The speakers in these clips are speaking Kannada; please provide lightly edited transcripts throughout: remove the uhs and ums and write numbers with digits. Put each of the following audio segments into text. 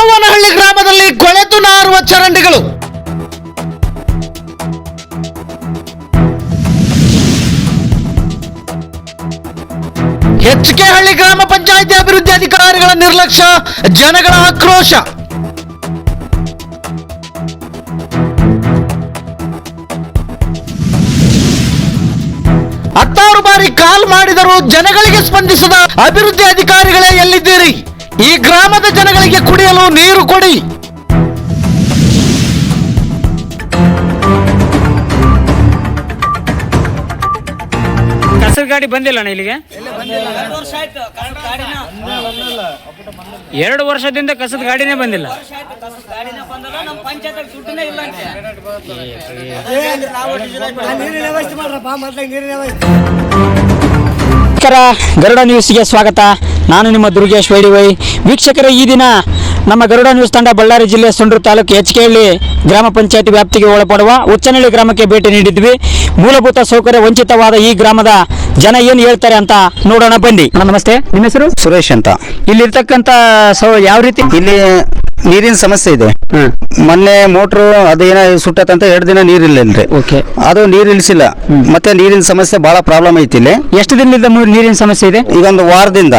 ತೂವನಹಳ್ಳಿ ಗ್ರಾಮದಲ್ಲಿ ಕೊಳೆತು ನಾರುವ ಚರಂಡಿಗಳು. HK ಗ್ರಾಮ ಪಂಚಾಯಿತಿ ಅಭಿವೃದ್ಧಿ ಅಧಿಕಾರಿಗಳ ನಿರ್ಲಕ್ಷ್ಯ, ಜನಗಳ ಆಕ್ರೋಶ. ಹತ್ತಾರು ಬಾರಿ ಕಾಲ್ ಮಾಡಿದರೂ ಜನಗಳಿಗೆ ಸ್ಪಂದಿಸದ ಅಭಿವೃದ್ಧಿ ಅಧಿಕಾರಿಗಳೇ ಎಲ್ಲಿದ್ದೀರಿ? ಈ ಗ್ರಾಮದ ಜನಗಳಿಗೆ ಕುಡಿಯಲು ನೀರು ಕೊಡಿ. ಕಸದ ಗಾಡಿ ಬಂದಿಲ್ಲ ಅಣ್ಣ ಇಲ್ಲಿಗೆ. 2 ವರ್ಷದಿಂದ ಕಸದ ಗಾಡಿನೇ ಬಂದಿಲ್ಲ. ಗರುಡ ನ್ಯೂಸ್ಗೆ ಸ್ವಾಗತ. ನಾನು ನಿಮ್ಮ ದುರ್ಗೇಶ್ ವೈಡಿವೈ. ವೀಕ್ಷಕರೇ, ಈ ದಿನ ನಮ್ಮ ಗರುಡ ನ್ಯೂಸ್ ತಂಡ ಬಳ್ಳಾರಿ ಜಿಲ್ಲೆ ಸೊಂಡ್ರು ತಾಲೂಕು HK ಗ್ರಾಮ ಪಂಚಾಯತಿ ವ್ಯಾಪ್ತಿಗೆ ಒಳಪಡುವ ಉಚ್ಚನಹಳ್ಳಿ ಗ್ರಾಮಕ್ಕೆ ಭೇಟಿ ನೀಡಿದ್ವಿ. ಮೂಲಭೂತ ಸೌಕರ್ಯ ವಂಚಿತವಾದ ಈ ಗ್ರಾಮದ ಜನ ಏನು ಹೇಳ್ತಾರೆ ಅಂತ ನೋಡೋಣ ಬನ್ನಿ. ನಮಸ್ತೆ, ನಿಮ್ಮ ಹೆಸರು? ಸುರೇಶ್ ಅಂತ. ಇಲ್ಲಿರ್ತಕ್ಕಂಥ ಯಾವ ರೀತಿ ಇಲ್ಲಿ ನೀರಿನ ಸಮಸ್ಯೆ ಇದೆ. ಮೊನ್ನೆ ಮೋಟ್ರು ಅದೇನ ಸುಟ್ಟತಂತ 2 ದಿನ ನೀರಿಲ್ಲ. ಓಕೆ, ಅದು ನೀರು ಇಳಿಸಿಲ್ಲ. ಮತ್ತೆ ನೀರಿನ ಸಮಸ್ಯೆ ಬಹಳ ಪ್ರಾಬ್ಲಮ್ ಐತಿ ಇಲ್ಲಿ. ಎಷ್ಟು ದಿನದಿಂದ ನೀರಿನ ಸಮಸ್ಯೆ ಇದೆ? ಈಗ ಒಂದು ವಾರದಿಂದ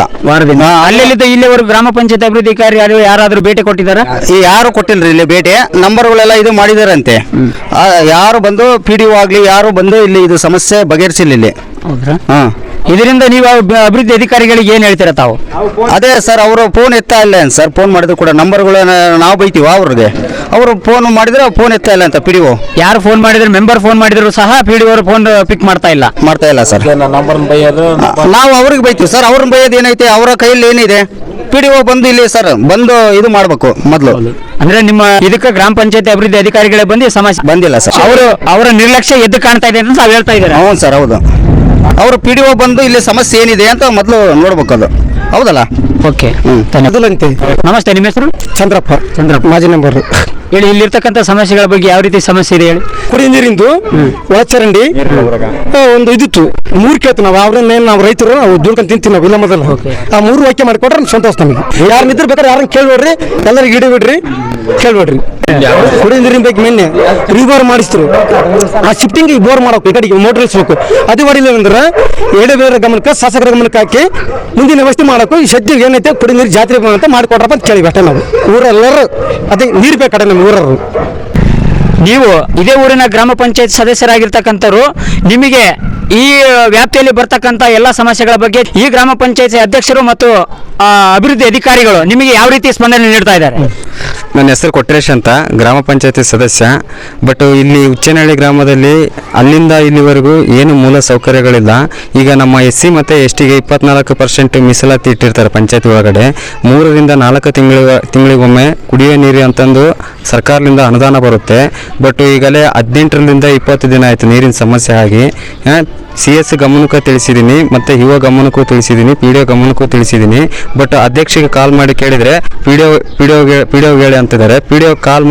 ಅಲ್ಲಿಂದ ಇಲ್ಲಿವರೆಗೂ ಗ್ರಾಮ ಪಂಚಾಯತ್ ಅಭಿವೃದ್ಧಿ ಅಧಿಕಾರಿ ಯಾರಾದ್ರೂ ಭೇಟಿ ಕೊಟ್ಟಿದ್ದಾರಾ? ಯಾರು ಕೊಟ್ಟಿಲ್ರಿ ಇಲ್ಲಿ ಭೇಟಿ. ನಂಬರ್ಗಳೆಲ್ಲ ಇದು ಮಾಡಿದಾರಂತೆ. ಯಾರು ಬಂದು PDO ಆಗ್ಲಿ ಯಾರು ಬಂದು ಇಲ್ಲಿ ಇದು ಸಮಸ್ಯೆ ಬಗೆಹರಿಸಿಲ್ಲ ಇಲ್ಲಿ. ಹೌದ್ರಾ? ಇದರಿಂದ ನೀವು ಅಭಿವೃದ್ಧಿ ಅಧಿಕಾರಿಗಳಿಗೆ ಏನ್ ಹೇಳ್ತೀರಾ ತಾವು? ಅದೇ ಸರ್, ಅವರು ಫೋನ್ ಎತ್ತಾ ಇಲ್ಲ ಸರ್. ಫೋನ್ ಮಾಡಿದ್ರು ಕೂಡ ನಂಬರ್ಗಳನ್ನ ನಾವು ಬೈತೀವ ಅವ್ರಿಗೆ. ಅವರು ಫೋನ್ ಮಾಡಿದ್ರೆ ಫೋನ್ ಎತ್ತಾ ಇಲ್ಲ ಅಂತ PDO. ಯಾರು ಫೋನ್ ಮಾಡಿದ್ರು, ಮೆಂಬರ್ ಫೋನ್ ಮಾಡಿದ್ರು ಸಹ PDO ಅವರು ಫೋನ್ ಪಿಕ್ ಮಾಡ್ತಾ ಇಲ್ಲ ಸರ್. ನಾವು ಅವ್ರಿಗೆ ಬೈತೀವಿ ಸರ್. ಅವ್ರನ್ನ ಬೈಯೋದು ಏನೈತೆ? ಅವರ ಕೈಯಲ್ಲಿ ಏನಿದೆ? PDO ಬಂದು ಇಲ್ಲಿ ಸರ್ ಬಂದು ಇದು ಮಾಡ್ಬೇಕು ಮೊದಲು. ಅಂದ್ರೆ ನಿಮ್ಮ ಇದಕ್ಕೆ ಗ್ರಾಮ ಪಂಚಾಯತಿ ಅಭಿವೃದ್ಧಿ ಅಧಿಕಾರಿಗಳೇ ಬಂದು ಸಮಸ್ಯೆ ಬಂದಿಲ್ಲ ಸರ್. ಅವರ ನಿರ್ಲಕ್ಷ್ಯ ಎದ್ದು ಕಾಣ್ತಾ ಇದೆ ಅಂತ ತಾವು ಹೇಳ್ತಾ ಇದ್ದಾರೆ. ಹೌದು ಸರ್, ಹೌದು. ಅವರು PDO ಬಂದು ಇಲ್ಲಿ ಸಮಸ್ಯೆ ಏನಿದೆ ಅಂತ ಮೊದಲು ನೋಡ್ಬೇಕು. ಅದು ಹೌದಲ್ಲ? ಓಕೆ, ನಮಸ್ತೆ. ನಿಮ್ಮ ಹೆಸರು? ಚಂದ್ರಪ್ಪ, ಮಾಜಿ ನಂಬರ್. ಹೇಳಿ, ಇಲ್ಲಿರ್ತಕ್ಕಂಥ ಸಮಸ್ಯೆಗಳ ಬಗ್ಗೆ ಯಾವ ರೀತಿ ಸಮಸ್ಯೆ ಇದೆ ಹೇಳಿ. ಕುಡಿಯ ನೀರಿಂದು ಒಳಚರಂಡಿ ಒಂದು ಇದಿತ್ತು. 3 ಕೇಳ್ತು ನಾವು. ಅವ್ರನ್ನ ನಾವು ರೈತರು ನಾವು ದುಡ್ಕೊಂಡು ತಿಂತೀವಿ ನಾವು. ಇಲ್ಲ ಮೊದಲು ಆ 3 ವಾಕ್ಯ ಮಾಡಿಕೊಟ್ರೆ ಸಂತೋಷ ನಮಗೆ. ಯಾರು ನಿದ್ರೆ ಬೇಕಾದ್ರೆ ಯಾರನ್ನ ಕೇಳ್ಬೇಡ್ರಿ, ಎಲ್ಲರಿಗೆ ಇಡಬೇಡ್ರಿ, ಕೇಳ್ಬೇಡ್ರಿ. ಕುಡಿಯ ನೀರಿನ ಬಗ್ಗೆ ನಿನ್ನೆ ರಿಬೋರ್ ಮಾಡಿಸ್ರು. ಆ ಶಿಫ್ಟಿಂಗ್ ಬೋರ್ ಮಾಡಬೇಕು, ಈ ಕಡೆಗೆ ಮೋಟರ್ ಇಳಿಸ್ಬೇಕು. ಅದು ಮಾಡಿಲ್ಲ ಅಂದ್ರೆ ಬೇರೆ ಗಮನಕ್ಕೆ, ಶಾಸಕರ ಗಮನಕ್ಕೆ ಹಾಕಿ ಮುಂದಿನ ವ್ಯವಸ್ಥೆ ಮಾಡಬೇಕು. ಈ ಸದ್ಯ ಏನೈತೆ ಕುಡಿಯ ನೀರು ಜಾತ್ರೆ ಅಂತ ಮಾಡಿಕೊಡ್ರಪ್ಪ ಅಂತ ಕೇಳಿವಿ ಅಷ್ಟೇ ನಾವು. ಊರೆಲ್ಲರೂ ಅದೇ ನೀರು ಬೇಕಾರೆ ನಮ್ಮ ಊರವರು. ನೀವು ಇದೇ ಊರಿನ ಗ್ರಾಮ ಪಂಚಾಯತ್ ಸದಸ್ಯರಾಗಿರ್ತಕ್ಕಂಥವ್ರು, ನಿಮಗೆ ಈ ವ್ಯಾಪ್ತಿಯಲ್ಲಿ ಬರ್ತಕ್ಕಂಥ ಎಲ್ಲ ಸಮಸ್ಯೆಗಳ ಬಗ್ಗೆ ಈ ಗ್ರಾಮ ಪಂಚಾಯತ್ ಅಧ್ಯಕ್ಷರು ಮತ್ತು ಅಭಿವೃದ್ಧಿ ಅಧಿಕಾರಿಗಳು ನಿಮಗೆ ಯಾವ ರೀತಿ ಸ್ಪಂದನೆ ನೀಡ್ತಾ ಇದ್ದಾರೆ? ನನ್ನ ಹೆಸರು ಕೊಟ್ರೇಶ್ ಅಂತ, ಗ್ರಾಮ ಪಂಚಾಯತಿ ಸದಸ್ಯ. ಬಟ್ ಇಲ್ಲಿ ಉಚ್ಚನಹಳ್ಳಿ ಗ್ರಾಮದಲ್ಲಿ ಅಲ್ಲಿಂದ ಇಲ್ಲಿವರೆಗೂ ಏನು ಮೂಲ ಸೌಕರ್ಯಗಳಿಲ್ಲ. ಈಗ ನಮ್ಮ SC ಮತ್ತು STಗೆ 24% ಮೀಸಲಾತಿ ಇಟ್ಟಿರ್ತಾರೆ ಪಂಚಾಯತಿ ಒಳಗಡೆ. 3 ರಿಂದ 4 ತಿಂಗಳಿಗೊಮ್ಮೆ ಕುಡಿಯೋ ನೀರು ಅಂತಂದು ಸರ್ಕಾರದಿಂದ ಅನುದಾನ ಬರುತ್ತೆ. ಬಟ್ ಈಗಲೇ 18ರಿಂದ 20 ದಿನ ಆಯಿತು ನೀರಿನ ಸಮಸ್ಯೆ ಆಗಿ. CS ಗಮನಕ್ಕೂ ತಿಳಿಸಿದ್ದೀನಿ, ಮತ್ತು ಯುವ ಗಮನಕ್ಕೂ ತಿಳಿಸಿದ್ದೀನಿ, PDO ಗಮನಕ್ಕೂ ತಿಳಿಸಿದ್ದೀನಿ. ಬಟ್ ಅಧ್ಯಕ್ಷಗೆ ಕಾಲ್ ಮಾಡಿ ಕೇಳಿದರೆ PDO ಹೇಳಿ ಅಂತಿದ್ದಾರೆ. PDO ಕಾಲ್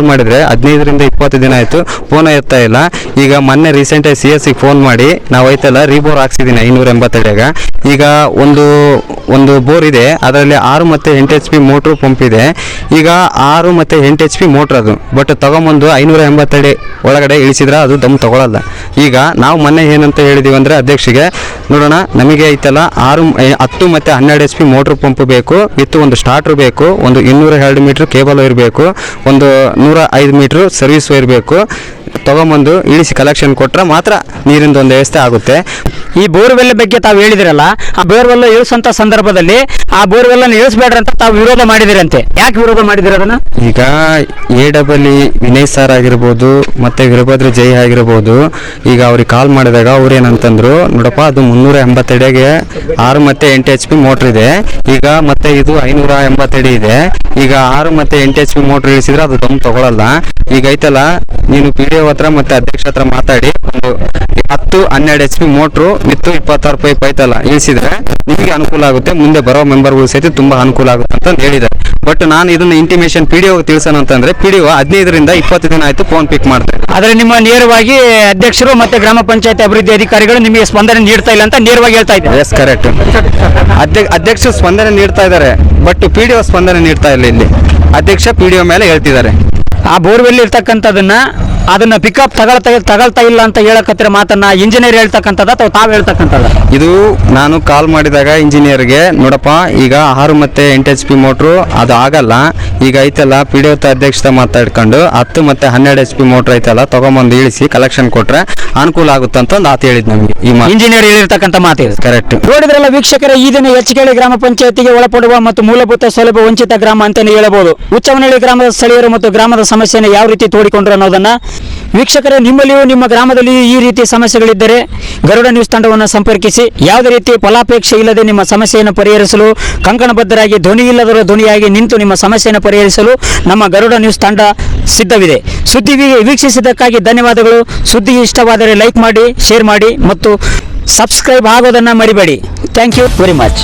ಮಾಡಿದರೆ 15ರಿಂದ 20 ದಿನ ಆಯಿತು, ಫೋನ್ ಎತ್ತಾ ಇಲ್ಲ. ಈಗ ಮೊನ್ನೆ ರೀಸೆಂಟಾಗಿ CSಗೆ ಫೋನ್ ಮಾಡಿ ನಾವು ಐತಲ್ಲ ರೀಬೋರ್ ಹಾಕ್ಸಿದ್ದೀನಿ 580 ಈಗ ಒಂದು ಬೋರ್ ಇದೆ, ಅದರಲ್ಲಿ 6 ಮತ್ತು 8 HP ಮೋಟ್ರು ಪಂಪ್ ಇದೆ. ಈಗ 6 ಮತ್ತು 8 HP ಮೋಟ್ರ್ ಅದು. ಬಟ್ ತಗೊಂಬಂದು 580 ಒಳಗಡೆ ಇಳಿಸಿದ್ರೆ ಅದು ದಮ್ ತಗೊಳ್ಳಲ್ಲ. ಈಗ ನಾವು ಮೊನ್ನೆ ಏನಂತ ಹೇಳಿದೀವಿ ಅಂದರೆ ಅಧ್ಯಕ್ಷಿಗೆ, ನೋಡೋಣ ನಮಗೆ ಐತಲ್ಲ 10 ಮತ್ತು 12 HP ಮೋಟ್ರ್ ಪಂಪ್ ಬೇಕು, ವಿತ್ ಒಂದು ಸ್ಟಾರ್ಟ್ರ್ ಬೇಕು, ಒಂದು 202 ಮೀಟ್ರ್ ಕೇಬಲ್ ಇರಬೇಕು, ಒಂದು 105 ಮೀಟ್ರ್ ಸರ್ವಿಸ್ ಇರಬೇಕು. ತಗೊಂಬಂದು ಇಳಿಸಿ ಕಲೆಕ್ಷನ್ ಕೊಟ್ಟರೆ ಮಾತ್ರ ನೀರಿನ ಒಂದು ವ್ಯವಸ್ಥೆ ಆಗುತ್ತೆ. ಈ ಬೋರ್ವೆಲ್ ಬಗ್ಗೆ ತಾವು ಹೇಳಿದಿರಲ್ಲ, ಆ ಬೋರ್ವೆಲ್ ಇಳಿಸುವಂತ ಸಂದರ್ಭದಲ್ಲಿ ಆ ಬೋರ್ವೆಲ್ ಇಳಿಸಬೇಡ್ರಿ ಅಂತ ತಾವು ವಿರೋಧ ಮಾಡಿದಿರಂತೆ. ಯಾಕೆ ವಿರೋಧ ಮಾಡಿದಿರ ಅದನ್ನ? ಈಗ AEE ವಿನಯ್ ಸರ್ ಆಗಿರ್ಬೋದು, ಮತ್ತೆ ವೀರಭದ್ರ ಜೈ ಆಗಿರ್ಬೋದು, ಈಗ ಅವ್ರಿಗೆ ಕಾಲ್ ಮಾಡಿದಾಗ ಅವ್ರು ಏನಂತಂದ್ರು, ನೋಡಪ್ಪ ಅದು 380 6 ಮತ್ತು 8 HP ಮೋಟ್ರ್ ಇದೆ. ಈಗ ಮತ್ತೆ ಇದು 580 ಇದೆ. ಈಗ 6 ಮತ್ತು 8 HP ಮೋಟ್ರ್ ಇಳಿಸಿದ್ರೆ ಅದು ದಮ್ ತಗೊಳ್ಳಲ್ಲ. ಈಗ ಐತಲ್ಲ, ನೀನು PDO ಹತ್ರ ಮತ್ತೆ ಅಧ್ಯಕ್ಷ ಹತ್ರ ಮಾತಾಡಿ ಒಂದು 10-12 HP ಮೋಟ್ರು ವಿತ್ 26 ಪೈಪ್ ಐತಲ್ಲ ಇಳಿಸಿದ್ರೆ ನಿಮಗೆ ಅನುಕೂಲ ಆಗುತ್ತೆ, ಮುಂದೆ ಬರೋ ಮೆಂಬರ್ಗಳು ಸಹಿತ ತುಂಬಾ ಅನುಕೂಲ ಆಗುತ್ತೆ ಅಂತ ಹೇಳಿದ್ದಾರೆ. ಬಟ್ ನಾನು ಇದನ್ನ ಇಂಟಿಮೇಷನ್ PDO ತಿಳಿಸೋಣ ಅಂತಂದ್ರೆ PDO 15ರಿಂದ 20 ದಿನ ಆಯ್ತು ಫೋನ್ ಪಿಕ್ ಮಾಡ್ತಾರೆ. ಆದರೆ ನಿಮ್ಮ ನೇರವಾಗಿ ಅಧ್ಯಕ್ಷರು ಮತ್ತೆ ಗ್ರಾಮ ಪಂಚಾಯತ್ ಅಭಿವೃದ್ಧಿ ಅಧಿಕಾರಿಗಳು ನಿಮಗೆ ಸ್ಪಂದನೆ ನೀಡ್ತಾ ಇಲ್ಲ ಅಂತ ನೇರವಾಗಿ ಹೇಳ್ತಾ ಇದ್ದಾರೆ. Yes correct. ಅಧ್ಯಕ್ಷರು ಸ್ಪಂದನೆ ನೀಡ್ತಾ ಇದ್ದಾರೆ, ಬಟ್ PDO ಸ್ಪಂದನೆ ನೀಡ್ತಾ ಇಲ್ಲ. ಇಲ್ಲಿ ಅಧ್ಯಕ್ಷ PDO ಮೇಲೆ ಹೇಳ್ತಿದ್ದಾರೆ. ಆ ಬೋರ್ವೆಲ್ ಇರ್ತಕ್ಕಂಥದನ್ನ ಅದನ್ನ ಪಿಕಪ್ ತಗೊಳ್ತಾ ಇಲ್ಲ ಅಂತ ಹೇಳಕತ್ತಿರ ಮಾತನ್ನ ಇಂಜಿನಿಯರ್ ಹೇಳ್ತಕ್ಕಂಥದ್ದು ಅಥವಾ ತಾವು ಹೇಳ್ತಕ್ಕಂಥದ್ದು? ಇದು ನಾನು ಕಾಲ್ ಮಾಡಿದಾಗ ಇಂಜಿನಿಯರ್ಗೆ, ನೋಡಪ್ಪ ಈಗ 6 ಮತ್ತೆ 8 HP ಮೋಟ್ರು ಅದು ಆಗಲ್ಲ, ಈಗ ಐತಲ್ಲ PDO ಅಧ್ಯಕ್ಷತೆ ಮಾತಾಡ್ಕೊಂಡು 10 ಮತ್ತೆ 12 HP ಮೋಟ್ರ್ ಐತಲ್ಲ ತಗೊಂಬಂದು ಇಳಿಸಿ ಕಲೆಕ್ಷನ್ ಕೊಟ್ರೆ ಅನುಕೂಲ ಆಗುತ್ತೆ ಅಂತ ಒಂದು ಆತ ಹೇಳಿದ್ ನಮಗೆ. ಈ ಇಂಜಿನಿಯರ್ ಹೇಳಿರ್ತಕ್ಕಂಥ ಮಾತು ಕರೆಕ್ಟ್. ನೋಡಿದ್ರಲ್ಲ ವೀಕ್ಷಕರೇ, ಈ ದಿನ ಎಚ್ಕೆಳಿ ಗ್ರಾಮ ಪಂಚಾಯತಿಗೆ ಒಳಪಡುವ ಮತ್ತು ಮೂಲಭೂತ ಸೌಲಭ್ಯ ವಂಚಿತ ಗ್ರಾಮ ಅಂತಾನೆ ಹೇಳಬಹುದು. ಹುಚ್ಚವ್ವನಹಳ್ಳಿ ಗ್ರಾಮದ ಸ್ಥಳೀಯರು ಮತ್ತು ಗ್ರಾಮದ ಸಮಸ್ಯೆಯನ್ನು ಯಾವ ರೀತಿ ತೋಡಿಕೊಂಡ್ರು ಅನ್ನೋದನ್ನ ವೀಕ್ಷಕರೇ, ನಿಮ್ಮಲ್ಲಿಯೂ ನಿಮ್ಮ ಗ್ರಾಮದಲ್ಲಿ ಈ ರೀತಿ ಸಮಸ್ಯೆಗಳಿದ್ದರೆ ಗರುಡ ನ್ಯೂಸ್ ತಂಡವನ್ನು ಸಂಪರ್ಕಿಸಿ ಯಾವುದೇ ರೀತಿ ಫಲಾಪೇಕ್ಷೆ ಇಲ್ಲದೆ ನಿಮ್ಮ ಸಮಸ್ಯೆಯನ್ನು ಪರಿಹರಿಸಲು ಕಂಕಣಬದ್ಧರಾಗಿ ಧ್ವನಿ ಇಲ್ಲದರ ಧ್ವನಿಯಾಗಿ ನಿಂತು ನಿಮ್ಮ ಸಮಸ್ಯೆಯನ್ನು ಪರಿಹರಿಸಲು ನಮ್ಮ ಗರುಡ ನ್ಯೂಸ್ ತಂಡ ಸಿದ್ಧವಿದೆ. ಸುದ್ದಿ ವೀಕ್ಷಿಸಿದ್ದಕ್ಕಾಗಿ ಧನ್ಯವಾದಗಳು. ಸುದ್ದಿ ಇಷ್ಟವಾದರೆ ಲೈಕ್ ಮಾಡಿ, ಶೇರ್ ಮಾಡಿ ಮತ್ತು ಸಬ್ಸ್ಕ್ರೈಬ್ ಆಗೋದನ್ನು ಮರಿಬೇಡಿ. Thank you very much.